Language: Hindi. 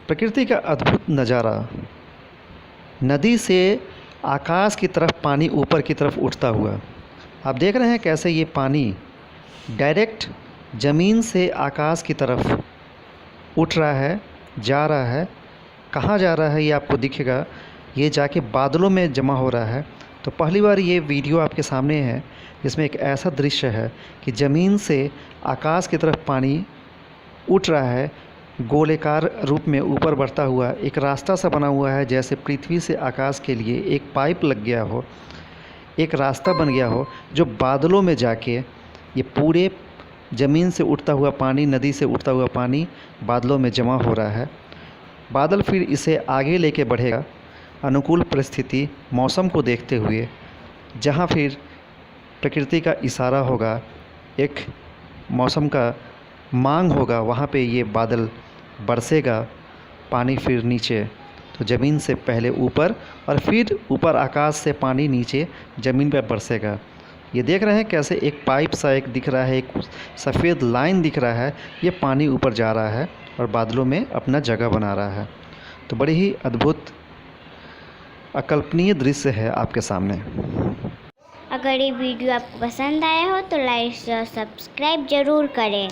प्रकृति का अद्भुत नज़ारा। नदी से आकाश की तरफ पानी ऊपर की तरफ उठता हुआ। आप देख रहे हैं कैसे ये पानी डायरेक्ट ज़मीन से आकाश की तरफ उठ रहा है, जा रहा है। कहाँ जा रहा है ये आपको दिखेगा, ये जाके बादलों में जमा हो रहा है। तो पहली बार ये वीडियो आपके सामने है जिसमें एक ऐसा दृश्य है कि ज़मीन से आकाश की तरफ पानी उठ रहा है, गोलाकार रूप में ऊपर बढ़ता हुआ। एक रास्ता सा बना हुआ है, जैसे पृथ्वी से आकाश के लिए एक पाइप लग गया हो, एक रास्ता बन गया हो जो बादलों में जाके ये पूरे ज़मीन से उठता हुआ पानी, नदी से उठता हुआ पानी बादलों में जमा हो रहा है। बादल फिर इसे आगे लेके बढ़ेगा अनुकूल परिस्थिति मौसम को देखते हुए, जहाँ फिर प्रकृति का इशारा होगा, एक मौसम का मांग होगा, वहाँ पे ये बादल बरसेगा। पानी फिर नीचे तो ज़मीन से पहले ऊपर और फिर ऊपर आकाश से पानी नीचे ज़मीन पर बरसेगा। ये देख रहे हैं कैसे एक पाइप सा एक दिख रहा है, एक सफ़ेद लाइन दिख रहा है, ये पानी ऊपर जा रहा है और बादलों में अपना जगह बना रहा है। तो बड़ी ही अद्भुत अकल्पनीय दृश्य है आपके सामने। अगर ये वीडियो आपको पसंद आया हो तो लाइक और सब्सक्राइब ज़रूर करें।